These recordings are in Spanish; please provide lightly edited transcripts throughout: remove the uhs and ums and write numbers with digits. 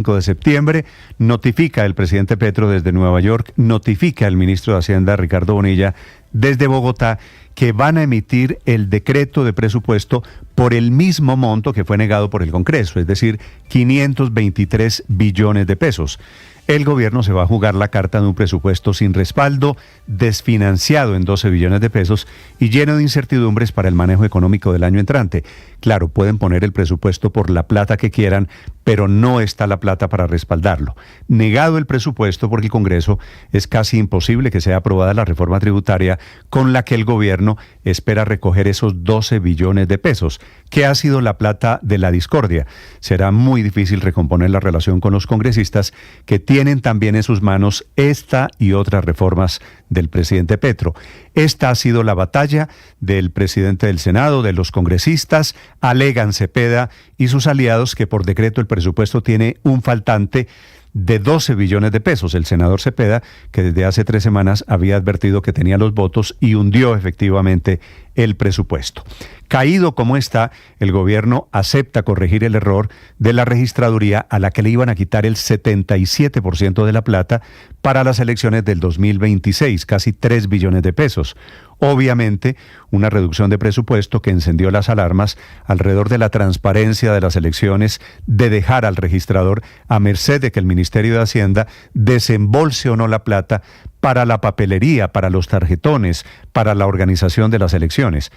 5 de septiembre, notifica el presidente Petro desde Nueva York, notifica el ministro de Hacienda Ricardo Bonilla desde Bogotá que van a emitir el decreto de presupuesto por el mismo monto que fue negado por el Congreso, es decir, 523 billones de pesos. El gobierno se va a jugar la carta de un presupuesto sin respaldo, desfinanciado en 12 billones de pesos y lleno de incertidumbres para el manejo económico del año entrante. Claro, pueden poner el presupuesto por la plata que quieran, pero no está la plata para respaldarlo. Negado el presupuesto por el Congreso, es casi imposible que sea aprobada la reforma tributaria con la que el gobierno espera recoger esos 12 billones de pesos, que ha sido la plata de la discordia. Será muy difícil recomponer la relación con los congresistas que tienen también en sus manos esta y otras reformas del presidente Petro. Esta ha sido la batalla del presidente del Senado, de los congresistas, alegan Cepeda y sus aliados que por decreto el presupuesto tiene un faltante de 12 billones de pesos. El senador Cepeda, que desde hace 3 semanas había advertido que tenía los votos y hundió efectivamente el presupuesto. Caído como está, el gobierno acepta corregir el error de la registraduría a la que le iban a quitar el 77% de la plata para las elecciones del 2026, casi 3 billones de pesos. Obviamente, una reducción de presupuesto que encendió las alarmas alrededor de la transparencia de las elecciones, de dejar al registrador a merced de que el Ministerio de Hacienda desembolse o no la plata para la papelería, para los tarjetones, para la organización de las elecciones.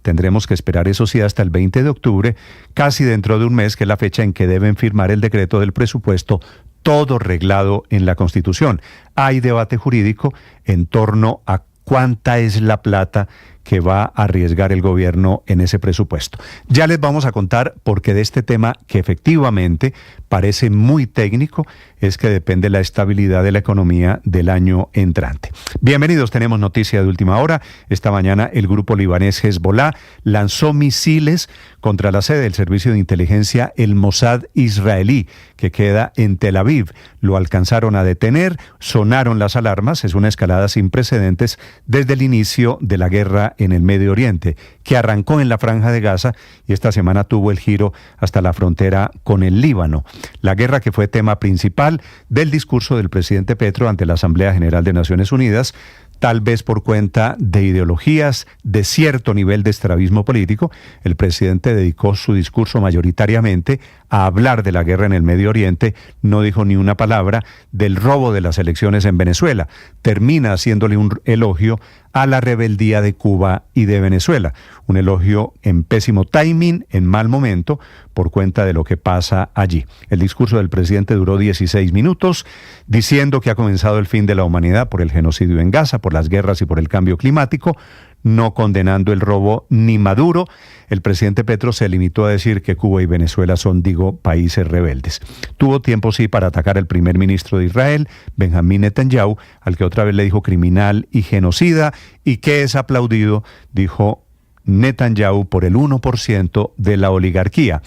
Tendremos que esperar, eso sí, hasta el 20 de octubre, casi dentro de un mes, que es la fecha en que deben firmar el decreto del presupuesto, todo reglado en la Constitución. Hay debate jurídico en torno a cuánta es la plata que va a arriesgar el gobierno en ese presupuesto. Ya les vamos a contar porque de este tema, que efectivamente parece muy técnico, es que depende la estabilidad de la economía del año entrante. Bienvenidos, tenemos noticia de última hora. Esta mañana el grupo libanés Hezbollah lanzó misiles contra la sede del servicio de inteligencia, el Mossad israelí, que queda en Tel Aviv. Lo alcanzaron a detener, sonaron las alarmas, es una escalada sin precedentes desde el inicio de la guerra en el Medio Oriente, que arrancó en la Franja de Gaza y esta semana tuvo el giro hasta la frontera con el Líbano. La guerra que fue tema principal del discurso del presidente Petro ante la Asamblea General de Naciones Unidas, tal vez por cuenta de ideologías de cierto nivel de estrabismo político. El presidente dedicó su discurso mayoritariamente a hablar de la guerra en el Medio Oriente, no dijo ni una palabra del robo de las elecciones en Venezuela. Termina haciéndole un elogio a la rebeldía de Cuba y de Venezuela. Un elogio en pésimo timing, en mal momento, por cuenta de lo que pasa allí. El discurso del presidente duró 16 minutos, diciendo que ha comenzado el fin de la humanidad por el genocidio en Gaza, por las guerras y por el cambio climático, no condenando el robo ni Maduro. El presidente Petro se limitó a decir que Cuba y Venezuela son, países rebeldes. Tuvo tiempo, sí, para atacar al primer ministro de Israel, Benjamín Netanyahu, al que otra vez le dijo criminal y genocida, y que es aplaudido, dijo Netanyahu, por el 1% de la oligarquía.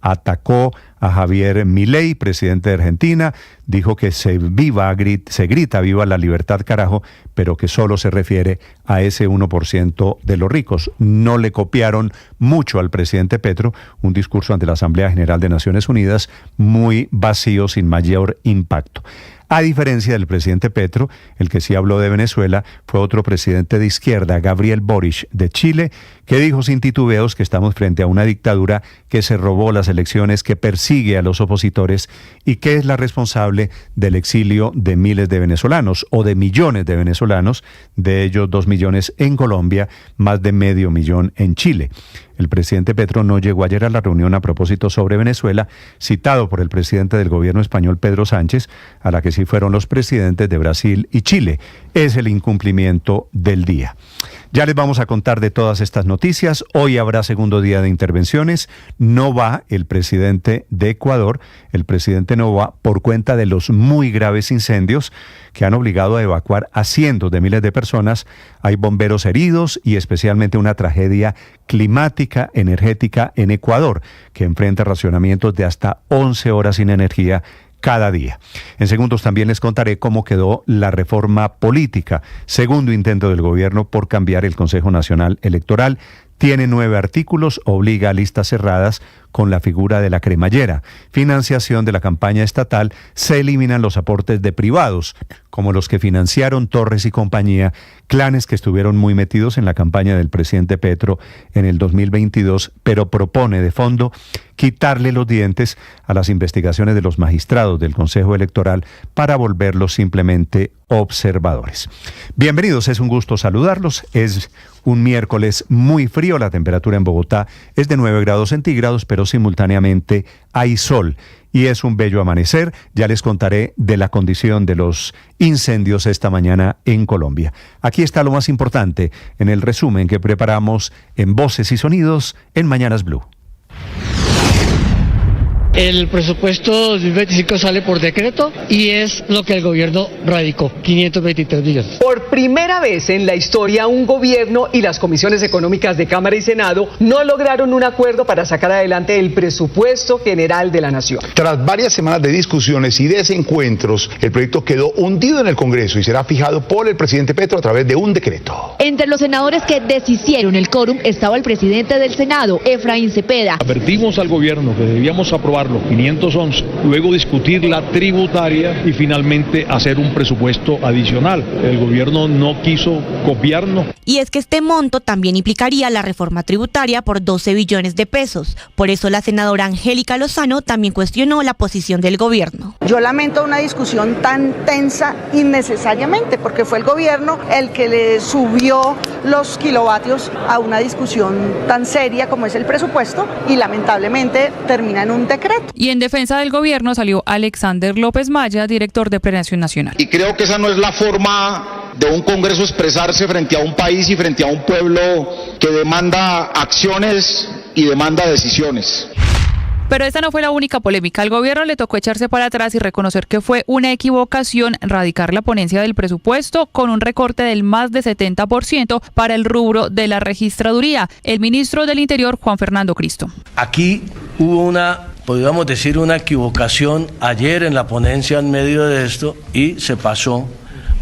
Atacó a Javier Milei, presidente de Argentina, dijo que se grita viva la libertad, carajo, pero que solo se refiere a ese 1% de los ricos. No le copiaron mucho al presidente Petro, un discurso ante la Asamblea General de Naciones Unidas muy vacío, sin mayor impacto. A diferencia del presidente Petro, el que sí habló de Venezuela fue otro presidente de izquierda, Gabriel Boric, de Chile, que dijo sin titubeos que estamos frente a una dictadura que se robó las elecciones, que persigue a los opositores y que es la responsable del exilio de miles de venezolanos o de millones de venezolanos, de ellos 2 millones en Colombia, más de 500,000 en Chile. El presidente Petro no llegó ayer a la reunión a propósito sobre Venezuela, citado por el presidente del gobierno español, Pedro Sánchez, a la que sí fueron los presidentes de Brasil y Chile. Es el incumplimiento del día. Ya les vamos a contar de todas estas noticias. Hoy habrá segundo día de intervenciones. No va el presidente de Ecuador. El presidente no va por cuenta de los muy graves incendios que han obligado a evacuar a cientos de miles de personas. Hay bomberos heridos y especialmente una tragedia climática, energética en Ecuador, que enfrenta racionamientos de hasta 11 horas sin energía cada día. En segundos también les contaré cómo quedó la reforma política, segundo intento del gobierno por cambiar el Consejo Nacional Electoral. Tiene 9 artículos, obliga a listas cerradas, con la figura de la cremallera, financiación de la campaña estatal, se eliminan los aportes de privados, como los que financiaron Torres y compañía, clanes que estuvieron muy metidos en la campaña del presidente Petro en el 2022, pero propone de fondo quitarle los dientes a las investigaciones de los magistrados del Consejo Electoral para volverlos simplemente observadores. Bienvenidos, es un gusto saludarlos. Es un miércoles muy frío, la temperatura en Bogotá es de 9 grados centígrados, pero simultáneamente hay sol. Y es un bello amanecer. Ya les contaré de la condición de los incendios esta mañana en Colombia. Aquí está lo más importante en el resumen que preparamos en Voces y Sonidos en Mañanas Blue. El presupuesto 2025 sale por decreto y es lo que el gobierno radicó, 523 millones. Por primera vez en la historia, un gobierno y las comisiones económicas de Cámara y Senado no lograron un acuerdo para sacar adelante el presupuesto general de la nación. Tras varias semanas de discusiones y desencuentros, el proyecto quedó hundido en el Congreso y será fijado por el presidente Petro a través de un decreto. Entre los senadores que deshicieron el quórum estaba el presidente del Senado, Efraín Cepeda. Advertimos al gobierno que debíamos aprobar los 511, luego discutir la tributaria y finalmente hacer un presupuesto adicional. El gobierno no quiso copiarnos. Y es que este monto también implicaría la reforma tributaria por 12 billones de pesos. Por eso la senadora Angélica Lozano también cuestionó la posición del gobierno. Yo lamento una discusión tan tensa innecesariamente, porque fue el gobierno el que le subió los kilovatios a una discusión tan seria como es el presupuesto y lamentablemente termina en un decreto. Y en defensa del gobierno salió Alexander López Maya, director de Planeación Nacional. Y creo que esa no es la forma de un Congreso expresarse frente a un país y frente a un pueblo que demanda acciones y demanda decisiones. Pero esta no fue la única polémica. Al gobierno le tocó echarse para atrás y reconocer que fue una equivocación radicar la ponencia del presupuesto con un recorte del más de 70% para el rubro de la registraduría. El ministro del Interior, Juan Fernando Cristo. Aquí hubo podríamos decir, una equivocación ayer en la ponencia en medio de esto y se pasó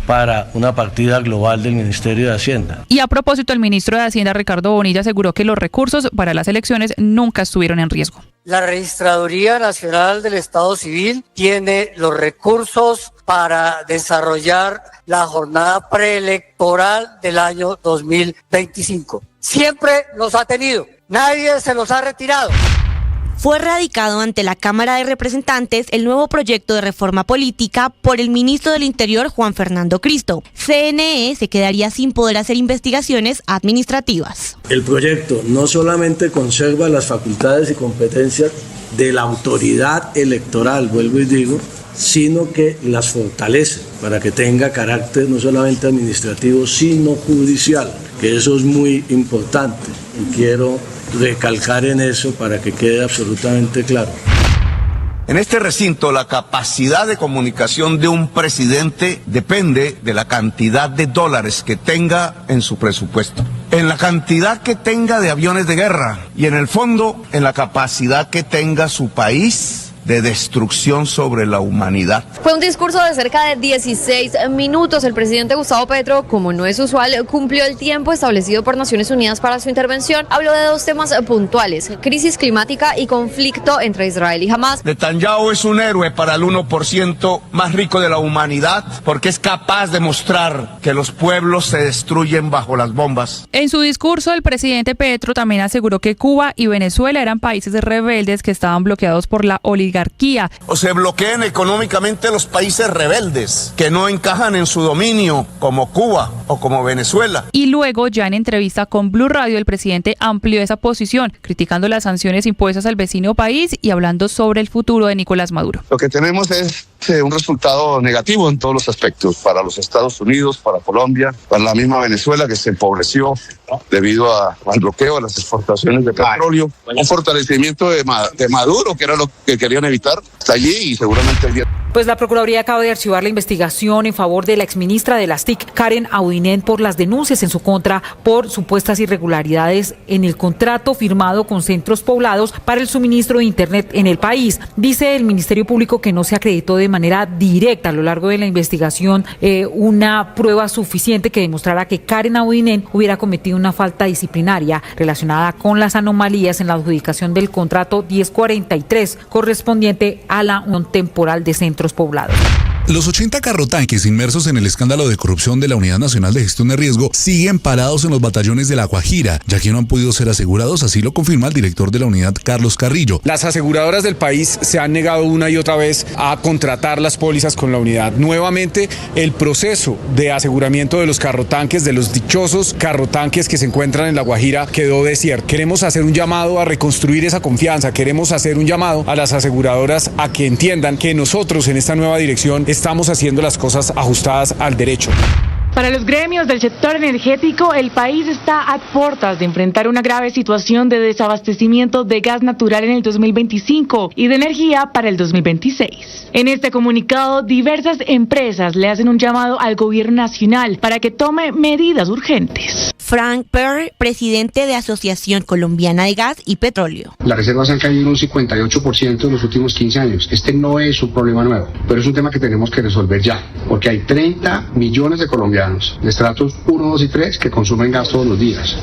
para una partida global del Ministerio de Hacienda. Y a propósito, el ministro de Hacienda, Ricardo Bonilla, aseguró que los recursos para las elecciones nunca estuvieron en riesgo. La Registraduría Nacional del Estado Civil tiene los recursos para desarrollar la jornada preelectoral del año 2025. Siempre los ha tenido, nadie se los ha retirado. Fue radicado ante la Cámara de Representantes el nuevo proyecto de reforma política por el ministro del Interior, Juan Fernando Cristo. CNE se quedaría sin poder hacer investigaciones administrativas. El proyecto no solamente conserva las facultades y competencias de la autoridad electoral, vuelvo y digo, sino que las fortalece para que tenga carácter no solamente administrativo, sino judicial, que eso es muy importante y quiero recalcar en eso para que quede absolutamente claro. En este recinto, la capacidad de comunicación de un presidente depende de la cantidad de dólares que tenga en su presupuesto, en la cantidad que tenga de aviones de guerra y en el fondo en la capacidad que tenga su país de destrucción sobre la humanidad. Fue un discurso de cerca de 16 minutos. El presidente Gustavo Petro, como no es usual, cumplió el tiempo establecido por Naciones Unidas para su intervención. Habló de dos temas puntuales: crisis climática y conflicto entre Israel y Hamás. Netanyahu es un héroe para el 1% más rico de la humanidad porque es capaz de mostrar que los pueblos se destruyen bajo las bombas. En su discurso, el presidente Petro también aseguró que Cuba y Venezuela eran países rebeldes que estaban bloqueados por la oligarquía. O se bloquean económicamente los países rebeldes que no encajan en su dominio, como Cuba o como Venezuela. Y luego, ya en entrevista con Blue Radio, el presidente amplió esa posición, criticando las sanciones impuestas al vecino país y hablando sobre el futuro de Nicolás Maduro. Lo que tenemos es un resultado negativo en todos los aspectos, para los Estados Unidos, para Colombia, para la misma Venezuela, que se empobreció debido al bloqueo de las exportaciones de petróleo. Un fortalecimiento de Maduro, que era lo que querían evitar, está allí y seguramente el día... Pues la Procuraduría acaba de archivar la investigación en favor de la exministra de las TIC, Karen Audinen, por las denuncias en su contra por supuestas irregularidades en el contrato firmado con Centros Poblados para el suministro de Internet en el país. Dice el Ministerio Público que no se acreditó de manera directa a lo largo de la investigación una prueba suficiente que demostrara que Karen Audinen hubiera cometido una falta disciplinaria relacionada con las anomalías en la adjudicación del contrato 1043 correspondiente a la unión temporal de Centros Poblados. Los 80 carrotanques inmersos en el escándalo de corrupción de la Unidad Nacional de Gestión de Riesgo siguen parados en los batallones de La Guajira, ya que no han podido ser asegurados, así lo confirma el director de la unidad, Carlos Carrillo. Las aseguradoras del país se han negado una y otra vez a contratar las pólizas con la unidad. Nuevamente, el proceso de aseguramiento de los carrotanques, de los dichosos carrotanques que se encuentran en La Guajira, quedó desierto. Queremos hacer un llamado a reconstruir esa confianza, queremos hacer un llamado a las aseguradoras a que entiendan que nosotros en esta nueva dirección estamos haciendo las cosas ajustadas al derecho. Para los gremios del sector energético, el país está a puertas de enfrentar una grave situación de desabastecimiento de gas natural en el 2025 y de energía para el 2026. En este comunicado, diversas empresas le hacen un llamado al gobierno nacional para que tome medidas urgentes. Frank Perr, presidente de Asociación Colombiana de Gas y Petróleo. Las reservas han caído un 58% en los últimos 15 años. Este no es un problema nuevo, pero es un tema que tenemos que resolver ya, porque hay 30 millones de colombianos de estratos 1, 2 y 3 que consumen gas todos los días.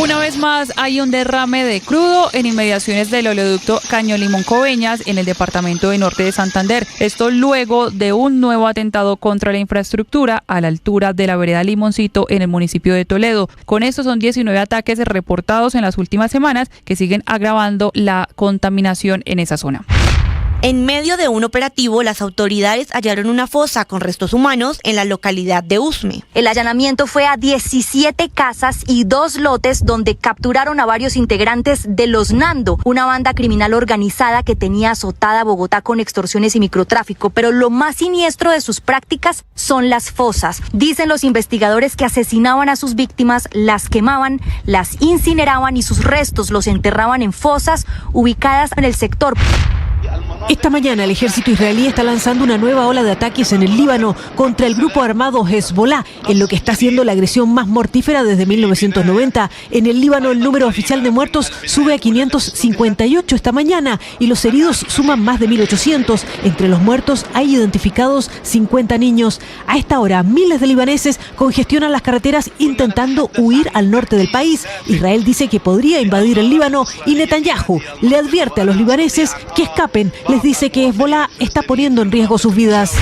Una vez más hay un derrame de crudo en inmediaciones del oleoducto Caño Limón Coveñas en el departamento de Norte de Santander. Esto luego de un nuevo atentado contra la infraestructura a la altura de la vereda Limoncito en el municipio de Toledo. Con esto son 19 ataques reportados en las últimas semanas que siguen agravando la contaminación en esa zona. En medio de un operativo, las autoridades hallaron una fosa con restos humanos en la localidad de Usme. El allanamiento fue a 17 casas y 2 lotes donde capturaron a varios integrantes de Los Nando, una banda criminal organizada que tenía azotada a Bogotá con extorsiones y microtráfico, pero lo más siniestro de sus prácticas son las fosas. Dicen los investigadores que asesinaban a sus víctimas, las quemaban, las incineraban y sus restos los enterraban en fosas ubicadas en el sector. Esta mañana el ejército israelí está lanzando una nueva ola de ataques en el Líbano contra el grupo armado Hezbollah, en lo que está siendo la agresión más mortífera desde 1990. En el Líbano el número oficial de muertos sube a 558 esta mañana y los heridos suman más de 1.800. Entre los muertos hay identificados 50 niños. A esta hora miles de libaneses congestionan las carreteras intentando huir al norte del país. Israel dice que podría invadir el Líbano y Netanyahu le advierte a los libaneses que escapen. Les dice que Hezbollah está poniendo en riesgo sus vidas.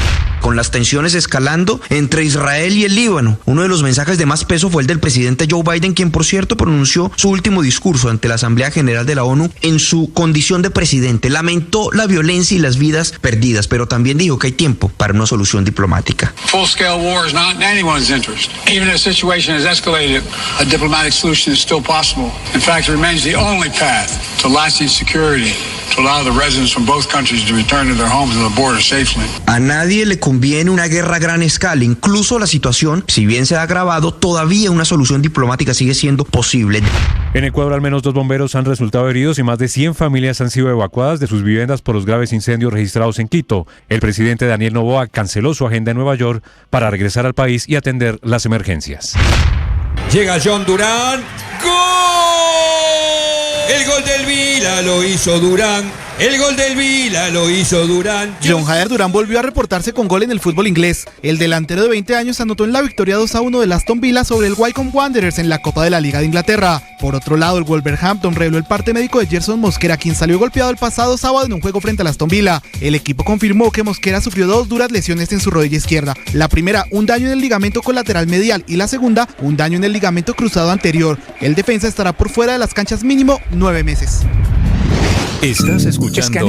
Con las tensiones escalando entre Israel y el Líbano, uno de los mensajes de más peso fue el del presidente Joe Biden, quien por cierto pronunció su último discurso ante la Asamblea General de la ONU en su condición de presidente. Lamentó la violencia y las vidas perdidas, pero también dijo que hay tiempo para una solución diplomática. Full-scale war is not in anyone's interest. Even if the situation has escalated, a diplomatic solution is still possible. In fact, it remains the only path to lasting security, to allow the residents from both countries to return to their homes and the border safely. A nadie le conviene una guerra a gran escala. Incluso la situación, si bien se ha agravado, todavía una solución diplomática sigue siendo posible. En Ecuador, al menos 2 bomberos han resultado heridos y más de 100 familias han sido evacuadas de sus viviendas por los graves incendios registrados en Quito. El presidente Daniel Noboa canceló su agenda en Nueva York para regresar al país y atender las emergencias. Llega John Durán. ¡Gol! El gol del Vila lo hizo Durán. El gol del Vila lo hizo Durán. John Jader Durán volvió a reportarse con gol en el fútbol inglés. El delantero de 20 años anotó en la victoria 2-1 del Aston Villa sobre el Wycombe Wanderers en la Copa de la Liga de Inglaterra. Por otro lado, el Wolverhampton reveló el parte médico de Gerson Mosquera, quien salió golpeado el pasado sábado en un juego frente al Aston Villa. El equipo confirmó que Mosquera sufrió 2 duras lesiones en su rodilla izquierda. La primera, un daño en el ligamento colateral medial, y la segunda, un daño en el ligamento cruzado anterior. El defensa estará por fuera de las canchas mínimo 9 meses. Estás escuchando